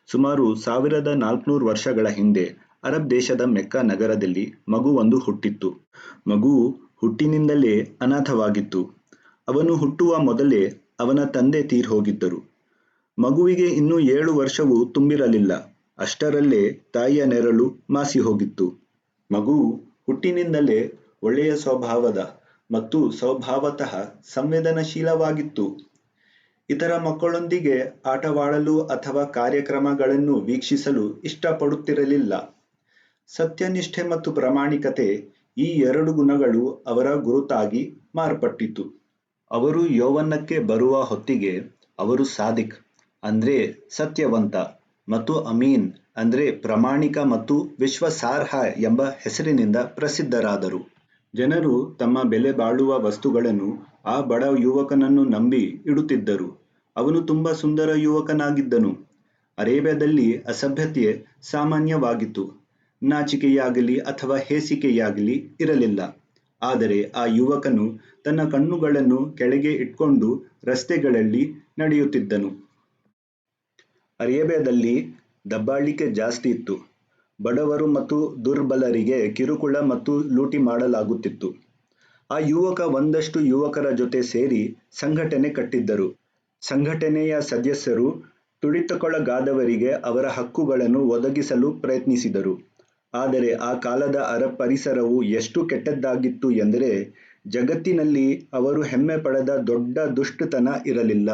ಸುಮಾರು 1400 ವರ್ಷಗಳ ಹಿಂದೆ ಅರಬ್ ದೇಶದ ಮೆಕ್ಕಾ ನಗರದಲ್ಲಿ ಮಗುವೊಂದು ಹುಟ್ಟಿತ್ತು. ಮಗುವು ಹುಟ್ಟಿನಿಂದಲೇ ಅನಾಥವಾಗಿತ್ತು. ಅವನು ಹುಟ್ಟುವ ಮೊದಲೇ ಅವನ ತಂದೆ ತೀರ್ಹೋಗಿದ್ದರು. ಮಗುವಿಗೆ ಇನ್ನೂ 7 ವರ್ಷವೂ ತುಂಬಿರಲಿಲ್ಲ. ಅಷ್ಟರಲ್ಲೇ ತಾಯಿಯ ನೆರಳು ಮಾಸಿಹೋಗಿತ್ತು. ಮಗುವು ಹುಟ್ಟಿನಿಂದಲೇ ಒಳ್ಳೆಯ ಸ್ವಭಾವದ ಮತ್ತು ಸ್ವಭಾವತಃ ಸಂವೇದನಶೀಲವಾಗಿತ್ತು. ಇತರ ಮಕ್ಕಳೊಂದಿಗೆ ಆಟವಾಡಲು ಅಥವಾ ಕಾರ್ಯಕ್ರಮಗಳನ್ನು ವೀಕ್ಷಿಸಲು ಇಷ್ಟಪಡುತ್ತಿರಲಿಲ್ಲ. ಸತ್ಯನಿಷ್ಠೆ ಮತ್ತು ಪ್ರಾಮಾಣಿಕತೆ, ಈ 2 ಗುಣಗಳು ಅವರ ಗುರುತಾಗಿ ಮಾರ್ಪಟ್ಟಿತು. ಅವರು ಯೌವನಕ್ಕೆ ಬರುವ ಹೊತ್ತಿಗೆ ಅವರು ಸಾದಿಕ್ ಅಂದ್ರೆ ಸತ್ಯವಂತ ಮತ್ತು ಅಮೀನ್ ಅಂದ್ರೆ ಪ್ರಾಮಾಣಿಕ ಮತ್ತು ವಿಶ್ವಾಸಾರ್ಹ ಎಂಬ ಹೆಸರಿನಿಂದ ಪ್ರಸಿದ್ಧರಾದರು. ಜನರು ತಮ್ಮ ಬೆಲೆ ಬಾಳುವ ವಸ್ತುಗಳನ್ನು ಆ ಬಡ ಯುವಕನನ್ನು ನಂಬಿ ಇಡುತ್ತಿದ್ದರು. ಅವನು ತುಂಬಾ ಸುಂದರ ಯುವಕನಾಗಿದ್ದನು. ಅರೇಬಿಯಾದಲ್ಲಿ ಅಸಭ್ಯತೆ ಸಾಮಾನ್ಯವಾಗಿತ್ತು. ನಾಚಿಕೆಯಾಗಲಿ ಅಥವಾ ಹೇಸಿಕೆಯಾಗಲಿ ಇರಲಿಲ್ಲ. ಆದರೆ ಆ ಯುವಕನು ತನ್ನ ಕಣ್ಣುಗಳನ್ನು ಕೆಳಗೆ ಇಟ್ಕೊಂಡು ರಸ್ತೆಗಳಲ್ಲಿ ನಡೆಯುತ್ತಿದ್ದನು. ಅರೇಬಿಯಾದಲ್ಲಿ ದಬ್ಬಾಳಿಕೆ ಜಾಸ್ತಿ ಇತ್ತು. ಬಡವರು ಮತ್ತು ದುರ್ಬಲರಿಗೆ ಕಿರುಕುಳ ಮತ್ತು ಲೂಟಿ ಮಾಡಲಾಗುತ್ತಿತ್ತು. ಆ ಯುವಕ ಒಂದಷ್ಟು ಯುವಕರ ಜೊತೆ ಸೇರಿ ಸಂಘಟನೆ ಕಟ್ಟಿದ್ದರು. ಸಂಘಟನೆಯ ಸದಸ್ಯರು ತುಳಿತಕ್ಕೊಳಗಾದವರಿಗೆ ಅವರ ಹಕ್ಕುಗಳನ್ನು ಒದಗಿಸಲು ಪ್ರಯತ್ನಿಸಿದರು. ಆದರೆ ಆ ಕಾಲದ ಅರಬ್ ಪರಿಸರವು ಎಷ್ಟು ಕೆಟ್ಟದ್ದಾಗಿತ್ತು ಎಂದರೆ ಜಗತ್ತಿನಲ್ಲಿ ಅವರು ಹೆಮ್ಮೆ ಪಡದ ದೊಡ್ಡ ದುಷ್ಟತನ ಇರಲಿಲ್ಲ.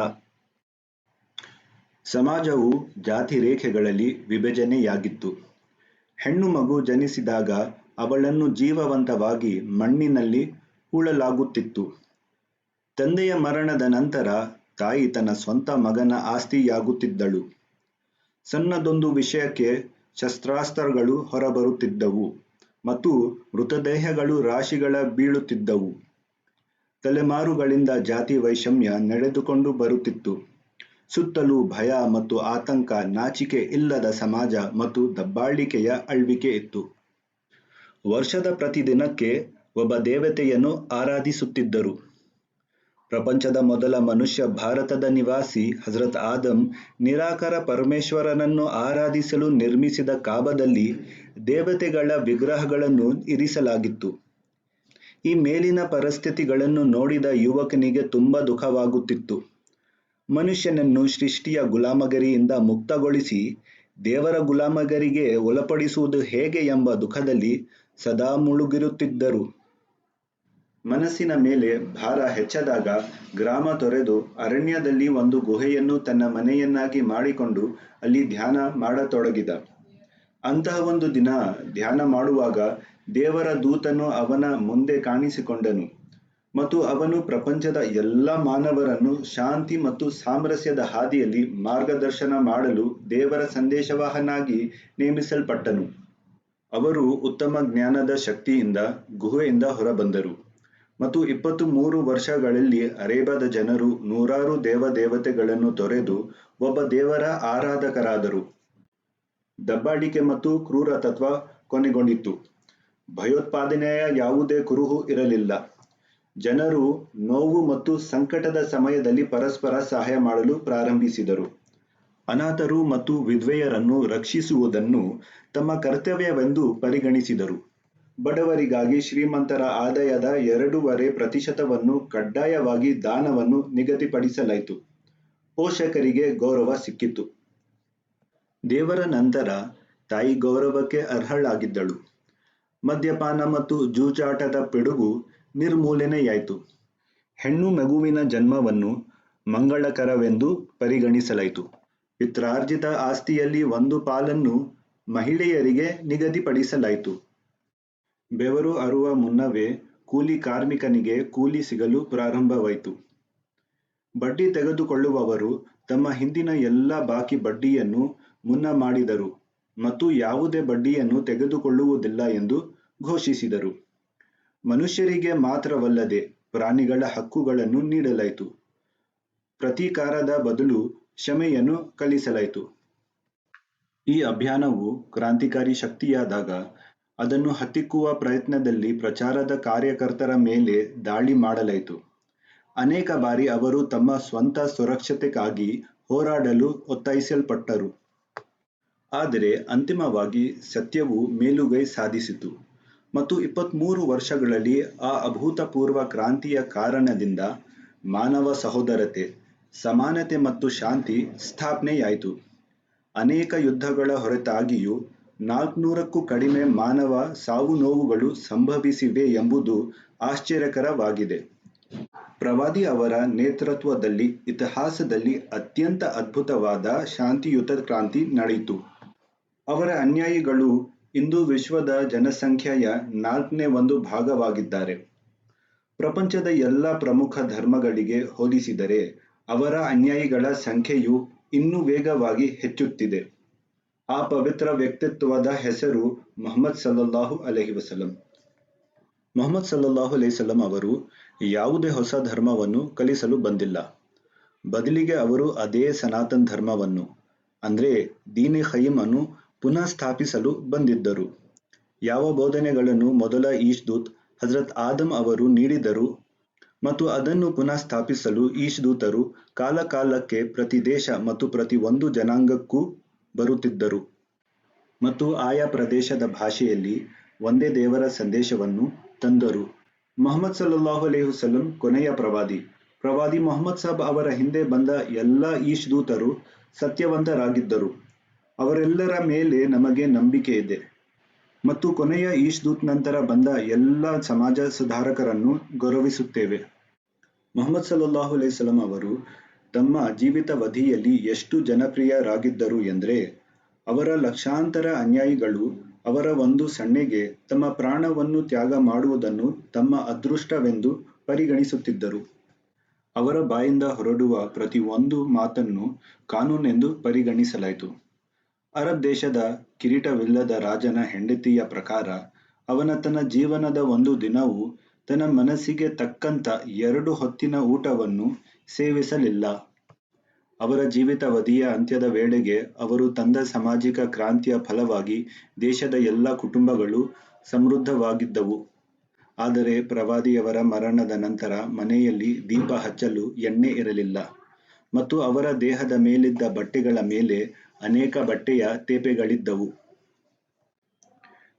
ಸಮಾಜವು ಜಾತಿ ರೇಖೆಗಳಲ್ಲಿ ವಿಭಜನೆಯಾಗಿತ್ತು. ಹೆಣ್ಣು ಮಗು ಜನಿಸಿದಾಗ ಅವಳನ್ನು ಜೀವವಂತವಾಗಿ ಮಣ್ಣಿನಲ್ಲಿ ಹೂಳಲಾಗುತ್ತಿತ್ತು. ತಂದೆಯ ಮರಣದ ನಂತರ ತಾಯಿ ತನ್ನ ಸ್ವಂತ ಮಗನ ಆಸ್ತಿಯಾಗುತ್ತಿದ್ದಳು. ಸಣ್ಣದೊಂದು ವಿಷಯಕ್ಕೆ ಶಸ್ತ್ರಾಸ್ತ್ರಗಳು ಹೊರಬರುತ್ತಿದ್ದವು ಮತ್ತು ಮೃತದೇಹಗಳು ರಾಶಿಗಳ ಬೀಳುತ್ತಿದ್ದವು. ತಲೆಮಾರುಗಳಿಂದ ಜಾತಿ ವೈಷಮ್ಯ ನಡೆದುಕೊಂಡು ಬರುತ್ತಿತ್ತು. ಸುತ್ತಲೂ ಭಯ ಮತ್ತು ಆತಂಕ, ನಾಚಿಕೆ ಇಲ್ಲದ ಸಮಾಜ ಮತ್ತು ದಬ್ಬಾಳಿಕೆಯ ಆಳ್ವಿಕೆ ಇತ್ತು. ವರ್ಷದ ಪ್ರತಿ ದಿನಕ್ಕೆ ಒಬ್ಬ ದೇವತೆಯನ್ನು ಆರಾಧಿಸುತ್ತಿದ್ದರು. ಪ್ರಪಂಚದ ಮೊದಲ ಮನುಷ್ಯ, ಭಾರತದ ನಿವಾಸಿ ಹಜರತ್ ಆದಮ್, ನಿರಾಕಾರ ಪರಮೇಶ್ವರನನ್ನು ಆರಾಧಿಸಲು ನಿರ್ಮಿಸಿದ ಕಾಬಾದಲ್ಲಿ ದೇವತೆಗಳ ವಿಗ್ರಹಗಳನ್ನು ಇರಿಸಲಾಗಿತ್ತು. ಈ ಮೇಲಿನ ಪರಿಸ್ಥಿತಿಗಳನ್ನು ನೋಡಿದ ಯುವಕನಿಗೆ ತುಂಬಾ ದುಃಖವಾಗುತ್ತಿತ್ತು. ಮನುಷ್ಯನನ್ನು ಸೃಷ್ಟಿಯ ಗುಲಾಮಗಿರಿಯಿಂದ ಮುಕ್ತಗೊಳಿಸಿ ದೇವರ ಗುಲಾಮಗಿರಿಗೆ ಒಳಪಡಿಸುವುದು ಹೇಗೆ ಎಂಬ ದುಃಖದಲ್ಲಿ ಸದಾ ಮುಳುಗಿರುತ್ತಿದ್ದರು. ಮನಸ್ಸಿನ ಮೇಲೆ ಭಾರ ಹೆಚ್ಚಾದಾಗ ಗ್ರಾಮ ತೊರೆದು ಅರಣ್ಯದಲ್ಲಿ ಒಂದು ಗುಹೆಯನ್ನು ತನ್ನ ಮನೆಯನ್ನಾಗಿ ಮಾಡಿಕೊಂಡು ಅಲ್ಲಿ ಧ್ಯಾನ ಮಾಡತೊಡಗಿದ. ಅಂತಹ ಒಂದು ದಿನ ಧ್ಯಾನ ಮಾಡುವಾಗ ದೇವರ ದೂತನು ಅವನ ಮುಂದೆ ಕಾಣಿಸಿಕೊಂಡನು ಮತ್ತು ಅವನು ಪ್ರಪಂಚದ ಎಲ್ಲ ಮಾನವರನ್ನು ಶಾಂತಿ ಮತ್ತು ಸಾಮರಸ್ಯದ ಹಾದಿಯಲ್ಲಿ ಮಾರ್ಗದರ್ಶನ ಮಾಡಲು ದೇವರ ಸಂದೇಶವಾಹಕನಾಗಿ ನೇಮಿಸಲ್ಪಟ್ಟನು. ಅವರು ಉತ್ತಮ ಜ್ಞಾನದ ಶಕ್ತಿಯಿಂದ ಗುಹೆಯಿಂದ ಹೊರಬಂದರು ಮತ್ತು 23 ವರ್ಷಗಳಲ್ಲಿ ಅರೇಬಿಯಾದ ಜನರು ನೂರಾರು ದೇವತೆಗಳನ್ನು ತೊರೆದು ಒಬ್ಬ ದೇವರ ಆರಾಧಕರಾದರು. ದಬ್ಬಾಳಿಕೆ ಮತ್ತು ಕ್ರೂರತತ್ವ ಕೊನೆಗೊಂಡಿತು. ಭಯೋತ್ಪಾದನೆಯ ಯಾವುದೇ ಕುರುಹು ಇರಲಿಲ್ಲ. ಜನರು ನೋವು ಮತ್ತು ಸಂಕಟದ ಸಮಯದಲ್ಲಿ ಪರಸ್ಪರ ಸಹಾಯ ಮಾಡಲು ಪ್ರಾರಂಭಿಸಿದರು. ಅನಾಥರು ಮತ್ತು ವಿಧವೆಯರನ್ನು ರಕ್ಷಿಸುವುದನ್ನು ತಮ್ಮ ಕರ್ತವ್ಯವೆಂದು ಪರಿಗಣಿಸಿದರು. ಬಡವರಿಗಾಗಿ ಶ್ರೀಮಂತರ ಆದಾಯದ 2.5% ಕಡ್ಡಾಯವಾಗಿ ದಾನವನ್ನು ನಿಗದಿಪಡಿಸಲಾಯಿತು. ಪೋಷಕರಿಗೆ ಗೌರವ ಸಿಕ್ಕಿತು. ದೇವರ ನಂತರ ತಾಯಿ ಗೌರವಕ್ಕೆ ಅರ್ಹಳಾಗಿದ್ದಳು. ಮದ್ಯಪಾನ ಮತ್ತು ಜೂಜಾಟದ ಪಿಡುಗು ನಿರ್ಮೂಲನೆಯಾಯಿತು. ಹೆಣ್ಣು ಮಗುವಿನ ಜನ್ಮವನ್ನು ಮಂಗಳಕರವೆಂದು ಪರಿಗಣಿಸಲಾಯಿತು. ಪಿತ್ರಾರ್ಜಿತ ಆಸ್ತಿಯಲ್ಲಿ ಒಂದು ಪಾಲನ್ನು ಮಹಿಳೆಯರಿಗೆ ನಿಗದಿಪಡಿಸಲಾಯಿತು. ಬೆವರು ಹರುವ ಮುನ್ನವೇ ಕೂಲಿ ಕಾರ್ಮಿಕನಿಗೆ ಕೂಲಿ ಸಿಗಲು ಪ್ರಾರಂಭವಾಯಿತು. ಬಡ್ಡಿ ತೆಗೆದುಕೊಳ್ಳುವವರು ತಮ್ಮ ಹಿಂದಿನ ಎಲ್ಲ ಬಾಕಿ ಬಡ್ಡಿಯನ್ನು ಮುನ್ನಾ ಮಾಡಿದರು ಮತ್ತು ಯಾವುದೇ ಬಡ್ಡಿಯನ್ನು ತೆಗೆದುಕೊಳ್ಳುವುದಿಲ್ಲ ಎಂದು ಘೋಷಿಸಿದರು. ಮನುಷ್ಯರಿಗೆ ಮಾತ್ರವಲ್ಲದೆ ಪ್ರಾಣಿಗಳ ಹಕ್ಕುಗಳನ್ನು ನೀಡಲಾಯಿತು. ಪ್ರತೀಕಾರದ ಬದಲು ಕ್ಷಮೆಯನ್ನು ಕಲಿಸಲಾಯಿತು. ಈ ಅಭಿಯಾನವು ಕ್ರಾಂತಿಕಾರಿ ಶಕ್ತಿಯಾದಾಗ ಅದನ್ನು ಹತ್ತಿಕ್ಕುವ ಪ್ರಯತ್ನದಲ್ಲಿ ಪ್ರಚಾರದ ಕಾರ್ಯಕರ್ತರ ಮೇಲೆ ದಾಳಿ ಮಾಡಲಾಯಿತು. ಅನೇಕ ಬಾರಿ ಅವರು ತಮ್ಮ ಸ್ವಂತ ಸುರಕ್ಷತೆಗಾಗಿ ಹೋರಾಡಲು ಒತ್ತಾಯಿಸಲ್ಪಟ್ಟರು. ಆದರೆ ಅಂತಿಮವಾಗಿ ಸತ್ಯವು ಮೇಲುಗೈ ಸಾಧಿಸಿತು ಮತ್ತು 23 ವರ್ಷಗಳಲ್ಲಿ ಆ ಅಭೂತಪೂರ್ವ ಕ್ರಾಂತಿಯ ಕಾರಣದಿಂದ ಮಾನವ ಸಹೋದರತೆ, ಸಮಾನತೆ ಮತ್ತು ಶಾಂತಿ ಸ್ಥಾಪನೆಯಾಯಿತು. ಅನೇಕ ಯುದ್ಧಗಳ ಹೊರತಾಗಿಯೂ 400ಕ್ಕೂ ಕಡಿಮೆ ಮಾನವ ಸಾವು-ನೋವುಗಳು ಸಂಭವಿಸಿವೆ ಎಂಬುದು ಆಶ್ಚರ್ಯಕರವಾಗಿದೆ. ಪ್ರವಾದಿ ಅವರ ನೇತೃತ್ವದಲ್ಲಿ ಇತಿಹಾಸದಲ್ಲಿ ಅತ್ಯಂತ ಅದ್ಭುತವಾದ ಶಾಂತಿಯುತ ಕ್ರಾಂತಿ ನಡೆಯಿತು. ಅವರ ಅನುಯಾಯಿಗಳು ಇಂದು ವಿಶ್ವದ ಜನಸಂಖ್ಯೆಯ 4ನೇ ಒಂದು ಭಾಗವಾಗಿದ್ದಾರೆ. ಪ್ರಪಂಚದ ಎಲ್ಲ ಪ್ರಮುಖ ಧರ್ಮಗಳಿಗೆ ಹೋಲಿಸಿದರೆ ಅವರ ಅನುಯಾಯಿಗಳ ಸಂಖ್ಯೆಯು ಇನ್ನೂ ವೇಗವಾಗಿ ಹೆಚ್ಚುತ್ತಿದೆ. ಆ ಪವಿತ್ರ ವ್ಯಕ್ತಿತ್ವದ ಹೆಸರು ಮುಹಮ್ಮದ್ ಸಲ್ಲಲ್ಲಾಹು ಅಲೈಹಿ ವಸಲ್ಲಂ. ಮುಹಮ್ಮದ್ ಸಲ್ಲಲ್ಲಾಹು ಅಲೈಹಿ ವಸಲ್ಲಂ ಅವರು ಯಾವುದೇ ಹೊಸ ಧರ್ಮವನ್ನು ಕಲಿಸಲು ಬಂದಿಲ್ಲ. ಬದಲಿಗೆ ಅವರು ಅದೇ ಸನಾತನ ಧರ್ಮವನ್ನು ಅಂದ್ರೆ ದೀನ್ ಖಯೀಮ್ ಅನ್ನು ಪುನಃ ಸ್ಥಾಪಿಸಲು ಬಂದಿದ್ದರು. ಯಾವ ಬೋಧನೆಗಳನ್ನು ಮೊದಲ ಈಶ್ದೂತ್ ಹಜರತ್ ಆದಮ್ ಅವರು ನೀಡಿದರು ಮತ್ತು ಅದನ್ನು ಪುನಃ ಸ್ಥಾಪಿಸಲು ಈಶ್ದೂತರು ಕಾಲಕಾಲಕ್ಕೆ ಪ್ರತಿ ದೇಶ ಮತ್ತು ಪ್ರತಿ ಒಂದು ಜನಾಂಗಕ್ಕೂ ಬರುತ್ತಿದ್ದರು ಮತ್ತು ಆಯಾ ಪ್ರದೇಶದ ಭಾಷೆಯಲ್ಲಿ ಒಂದೇ ದೇವರ ಸಂದೇಶವನ್ನು ತಂದರು. ಮುಹಮ್ಮದ್ ಸಲ್ಲಲ್ಲಾಹು ಅಲೈಹಿ ವಸಲ್ಲಂ ಕೊನೆಯ ಪ್ರವಾದಿ. ಪ್ರವಾದಿ ಮುಹಮ್ಮದ್ ಸಾಬ್ ಅವರ ಹಿಂದೆ ಬಂದ ಎಲ್ಲ ಈಶ್ದೂತರು ಸತ್ಯವಂತರಾಗಿದ್ದರು. ಅವರೆಲ್ಲರ ಮೇಲೆ ನಮಗೆ ನಂಬಿಕೆ ಇದೆ ಮತ್ತು ಕೊನೆಯ ಈಶ್ದೂತ್ ನಂತರ ಬಂದ ಎಲ್ಲ ಸಮಾಜ ಸುಧಾರಕರನ್ನು ಗೌರವಿಸುತ್ತೇವೆ. ಮುಹಮ್ಮದ್ ಸಲ್ಲಲ್ಲಾಹು ಅಲೈಹಿ ವಸಲ್ಲಂ ಅವರು ತಮ್ಮ ಜೀವಿತಾವಧಿಯಲ್ಲಿ ಎಷ್ಟು ಜನಪ್ರಿಯರಾಗಿದ್ದರು ಎಂದರೆ ಅವರ ಲಕ್ಷಾಂತರ ಅನುಯಾಯಿಗಳು ಅವರ ಒಂದು ಸಣ್ಣಗೆ ತಮ್ಮ ಪ್ರಾಣವನ್ನು ತ್ಯಾಗ ಮಾಡುವುದನ್ನು ತಮ್ಮ ಅದೃಷ್ಟವೆಂದು ಪರಿಗಣಿಸುತ್ತಿದ್ದರು. ಅವರ ಬಾಯಿಂದ ಹೊರಡುವ ಪ್ರತಿ ಒಂದು ಮಾತನ್ನು ಕಾನೂನೆಂದು ಪರಿಗಣಿಸಲಾಯಿತು. ಅರಬ್ ದೇಶದ ಕಿರೀಟವಿಲ್ಲದ ರಾಜನ ಹೆಂಡತಿಯ ಪ್ರಕಾರ ಅವನ ತನ್ನ ಜೀವನದ ಒಂದು ದಿನವೂ ತನ್ನ ಮನಸ್ಸಿಗೆ ತಕ್ಕಂತ 2 ಹೊತ್ತಿನ ಊಟವನ್ನು ಸೇವಿಸಲಿಲ್ಲ. ಅವರ ಜೀವಿತಾವಧಿಯ ಅಂತ್ಯದ ವೇಳೆಗೆ ಅವರು ತಂದ ಸಾಮಾಜಿಕ ಕ್ರಾಂತಿಯ ಫಲವಾಗಿ ದೇಶದ ಎಲ್ಲ ಕುಟುಂಬಗಳು ಸಮೃದ್ಧವಾಗಿದ್ದವು. ಆದರೆ ಪ್ರವಾದಿಯವರ ಮರಣದ ನಂತರ ಮನೆಯಲ್ಲಿ ದೀಪ ಹಚ್ಚಲು ಎಣ್ಣೆ ಇರಲಿಲ್ಲ ಮತ್ತು ಅವರ ದೇಹದ ಮೇಲಿದ್ದ ಬಟ್ಟೆಗಳ ಮೇಲೆ ಅನೇಕ ಬಟ್ಟೆಯ ತೇಪೆಗಳಿದ್ದವು.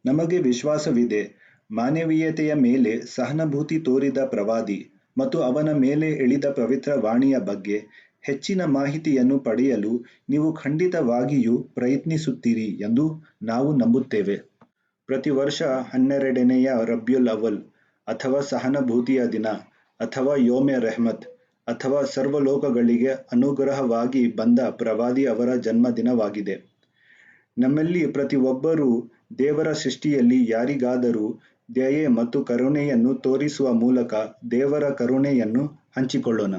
ನಮಗೆ ವಿಶ್ವಾಸವಿದೆ, ಮಾನವೀಯತೆಯ ಮೇಲೆ ಸಹಾನುಭೂತಿ ತೋರಿದ ಪ್ರವಾದಿ ಮತ್ತು ಅವನ ಮೇಲೆ ಇಳಿದ ಪವಿತ್ರ ವಾಣಿಯ ಬಗ್ಗೆ ಹೆಚ್ಚಿನ ಮಾಹಿತಿಯನ್ನು ಪಡೆಯಲು ನೀವು ಖಂಡಿತವಾಗಿಯೂ ಪ್ರಯತ್ನಿಸುತ್ತೀರಿ ಎಂದು ನಾವು ನಂಬುತ್ತೇವೆ. ಪ್ರತಿ ವರ್ಷ 12ನೆಯ ರಬಿಯುಲ್ ಅವ್ವಲ್ ಅಥವಾ ಸಹಾನುಭೂತಿಯ ದಿನ ಅಥವಾ ಯೌಮೆ ರೆಹಮತ್ ಅಥವಾ ಸರ್ವಲೋಕಗಳಿಗೆ ಅನುಗ್ರಹವಾಗಿ ಬಂದ ಪ್ರವಾದಿ ಅವರ ಜನ್ಮದಿನವಾಗಿದೆ. ನಮ್ಮಲ್ಲಿ ಪ್ರತಿಯೊಬ್ಬರೂ ದೇವರ ಸೃಷ್ಟಿಯಲ್ಲಿ ಯಾರಿಗಾದರೂ ದಯೆ ಮತ್ತು ಕರುಣೆಯನ್ನು ತೋರಿಸುವ ಮೂಲಕ ದೇವರ ಕರುಣೆಯನ್ನು ಹಂಚಿಕೊಳ್ಳೋಣ.